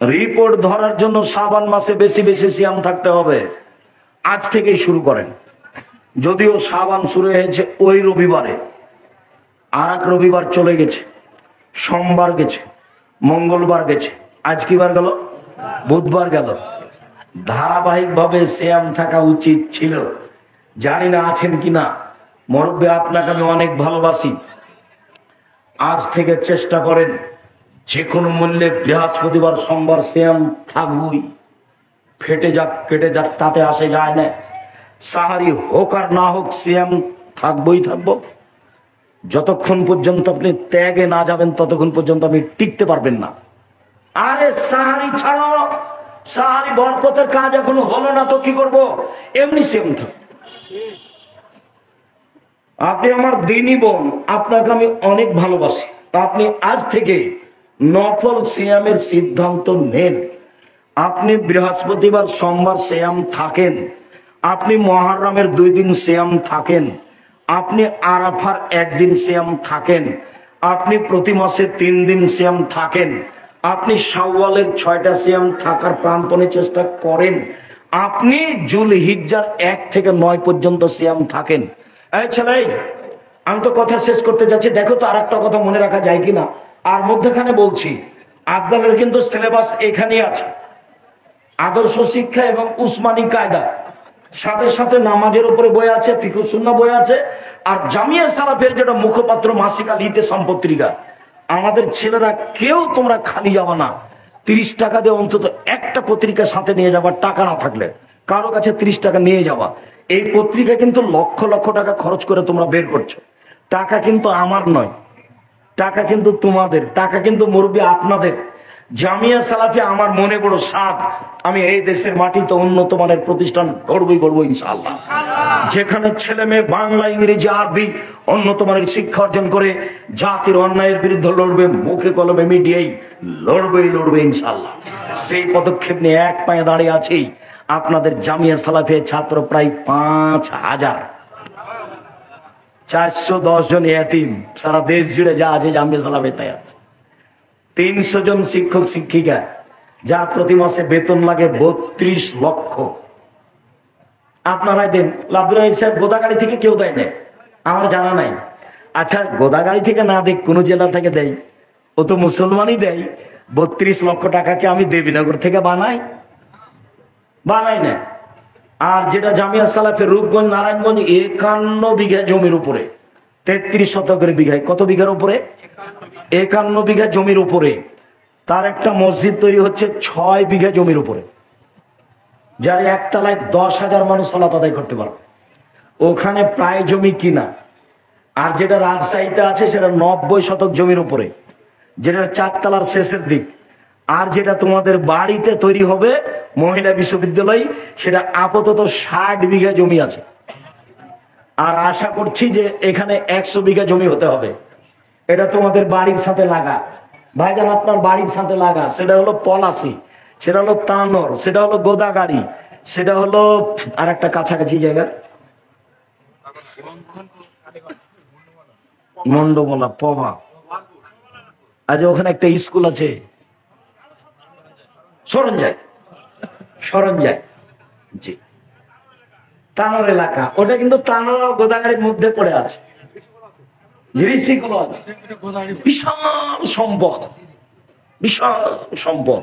Report ধরার জন্য শাবান মাসে বেশি বেশি সিয়াম থাকতে হবে। আজ থেকেই শুরু করেন। যদিও শাবান শুরু হয়েছে ওই রবিবারে, আর এক রবিবার চলে গেছে, সোমবার গেছে, মঙ্গলবার গেছে, আজ কি বার গেল? বুধবার গেল। ধারাবাহিকভাবে সিয়াম থাকা উচিত ছিল। জানি না আছেন কিনা। মুরব্বী, আপনাকে আমি অনেক ভালোবাসি। আজ থেকে চেষ্টা করেন যে কোনো মূল্যে বৃহস্পতিবার সোমবার সিয়াম থাকবই। ফেটে যাক কেটে যাক তাতে আসে যায় না। সাহারি হোক আর না হোক সিয়াম থাকবই থাকবো। যতক্ষণ পর্যন্ত আপনি ত্যাগে না যাবেন ততক্ষণ পর্যন্ত আপনি টিকতে পারবেন না। আরে সাহারি ছাড়ো, সাহারি বরকতের কাজ এখনো হলো না তো কি করব? এমনি সিয়াম থাক। আপনি আমার দিনী বোন, আপনাকে আমি অনেক ভালোবাসি। আপনি আজ থেকে নফল সিয়ামের সিদ্ধান্ত নেন। আপনি বৃহস্পতিবার সোমবার সিয়াম থাকেন, আপনি মুহররমের 2 দিন সিয়াম থাকেন, আপনি আরাফার 1 দিন সিয়াম থাকেন, আপনি প্রতি মাসে 3 দিন সিয়াম থাকেন, আপনি শাওয়ালের 6টা সিয়াম থাকার প্রাণপণে চেষ্টা করেন, আপনি জুলহিজ্জার 1 থেকে 9 পর্যন্ত সিয়াম থাকেন। এই ছেলে, আমি তো কথা শেষ করতে যাচ্ছি, দেখো তো আর একটা কথা মনে রাখা যায় কিনা। আর মধ্যখানে বলছি, আপনাদের কিন্তু সিলেবাস এখানেই আছে, আদর্শ শিক্ষা এবং উসমানী কায়দা, সাথে সাথে নামাজের উপরে বই আছে, ফিকহ সুন্নাহ বই আছে, আর জামিয়া সালাফের যেটা মুখপাত্র মাসিক আল ইতিসাম পত্রিকা। আমাদের ছেলেরা কেউ তোমরা খালি যাবা না। 30 টাকা দিয়ে অন্তত একটা পত্রিকা সাথে নিয়ে যাবার, টাকা না থাকলে কারো কাছে 30 টাকা নিয়ে যাবা। এই পত্রিকা কিন্তু লক্ষ লক্ষ টাকা খরচ করে তোমরা বের করছো। টাকা কিন্তু আমার নয়, টাকা কিন্তু তোমাদের, টাকা কিন্তু মুরব্বী আপনাদের। জামিয়া সালাফি আমার মনে বড় সাধ, আমি এই দেশের মাটিতে উন্নত মানের প্রতিষ্ঠান গড়বো ইনশাআল্লাহ, যেখানে ছেলে মেয়ে বাংলা ইংরেজি আরবি উন্নত মানের শিক্ষা অর্জন করে জাতির অন্যায়ের বিরুদ্ধে লড়বে, মুখে কলমে মিডিয়ায় লড়বে ইনশাআল্লাহ। সেই পদক্ষেপ নিয়ে এক পায়ে দাঁড়িয়ে আছি। আপনাদের জামিয়া সালাফি ছাত্র প্রায় 5000, 410 জন এতিম, সারা দেশ জুড়ে যা আছে জামিয়া সালাফি তাই আছে। 300 জন শিক্ষক শিক্ষিকা, যার প্রতি মাসে বেতন লাগে 32 লক্ষ। আপনারাই দেন। আব্দুল রাহিম সাহেব গোদাগাড়ি থেকে কেউ দেয় না, আমার জানা নাই। আচ্ছা, গোদাগাড়ি থেকে না দেখ, কোন জেলা থেকে দেয়? ও তো মুসলমানই দেয়। 32 লক্ষ টাকাকে আমি দেবীনগর থেকে বানাই না। আর যেটা জামিয়া সালাফের রূপগঞ্জ নারায়ণগঞ্জ 51 বিঘা জমির উপরে, 33 শতকের বিঘায়, কত বিঘার উপরে? 51 বিঘা জমির উপরে তার একটা মসজিদ তৈরি হচ্ছে 6 বিঘা জমির উপরে, যার একতলায় 10,000 মানুষ সালাত আদায় করতে পারবে। ওখানে প্রায় জমি কিনা। আর যেটা রাজশাহীতে আছে সেটা 90 শতক জমির উপরে, যেটা 4 তলার শেষের দিক। আর যেটা তোমাদের বাড়িতে তৈরি হবে মহিলা বিশ্ববিদ্যালয়, সেটা আপাতত 60 বিঘা জমি আছে। আর আশা করছি যে এখানে 100 বিঘা জমি হতে হবে। এটা তোমাদের বাড়ির সাথে লাগা ভাইজান, আপনার বাড়ির সাথে লাগা। সেটা হলো পলাশি, সেটা হলো তানোর, সেটা হলো গোদাগাড়ি, সেটা হলো আর একটা কাছাকাছি জায়গা মন্ডবলা পবা। আজ ওখানে একটা স্কুল আছে সরঞ্জায়, জি, তানোর এলাকা। ওটা কিন্তু তানোর গোদাগাড়ির মধ্যে পড়ে আছে। বিশাল সম্পদ,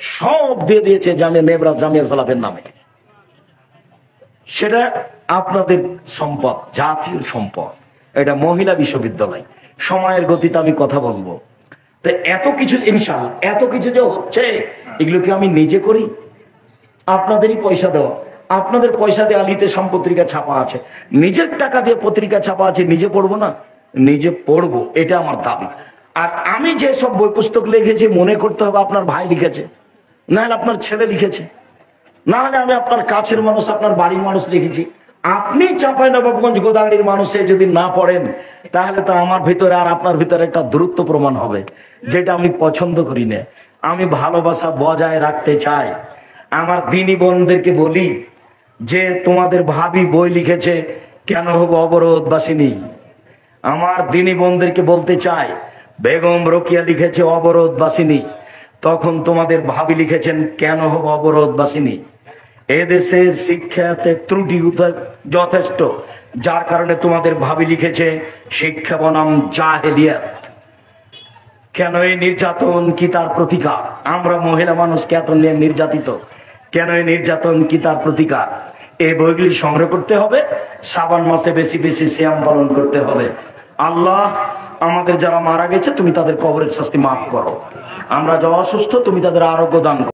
সব দিয়ে দিয়েছে জামিয়া নেবরাজ জামিয়া সালাফের নামে। সেটা আপনাদের সম্পদ, জাতীয় সম্পদ। এটা মহিলা বিশ্ববিদ্যালয়। সময়ের গতিতে আমি কথা বলবো। তো এত কিছু ইনশাআল্লাহ, এত কিছু যে হচ্ছে, এগুলো কি আমি নিজে করি? আপনাদেরই পয়সা দেওয়া। আপনাদের পয়সা দিয়ে আলিতে পত্রিকা ছাপা আছে, নিজের টাকা দিয়ে পত্রিকা ছাপা আছে, নিজে পড়বো না? নিজে পড়বো, এটা আমার দাবি। আর আমি যে সব বই পুস্তক লিখেছি মনে করতে হবে আপনার ভাই লিখেছে, না হলে আপনার ছেলে লিখেছে, না হলে আমি আপনার কাছের মানুষ, আপনার বাড়ির মানুষ লিখেছি। আপনি চাঁপাইনবাবগঞ্জ গোদাগাড়ির মানুষে যদি না পড়েন, তাহলে তো আমার ভিতরে আর আপনার ভিতরে একটা দূরত্ব প্রমাণ হবে, যেটা আমি পছন্দ করি না। আমি ভালোবাসা বজায় রাখতে চাই। আমার দিনী বোনদেরকে বলি যে তোমাদের ভাবি বই লিখেছে, কেন হবো অবরোধবাসিনী? আমার দিনী বোনদেরকে বলতে চাই, বেগম রোকিয়া লিখেছে অবরোধবাসিনী। তখন তোমাদের ভাবি লিখেছেন, কেন হব অবরোধবাসিনী? এদেশের শিক্ষাতে ত্রুটি যথেষ্ট, যার কারণে তোমাদের ভাবি লিখেছে শিক্ষা বনাম জাহেলিয়াত। কেন এই নির্যাতন কি তার প্রতিকার? আমরা মহিলা মানুষকে এত নির্যাতিত কেন? এই নির্যাতন কি তার প্রতিকার? এই বইগুলি সংগ্রহ করতে হবে, শ্রাবণ মাসে বেশি বেশি সিয়াম পালন করতে হবে। আল্লাহ, আমাদের যারা মারা গেছে তুমি তাদের কবরের শাস্তি মাফ করো, আমরা যারা অসুস্থ তুমি তাদের আরোগ্য দান করো।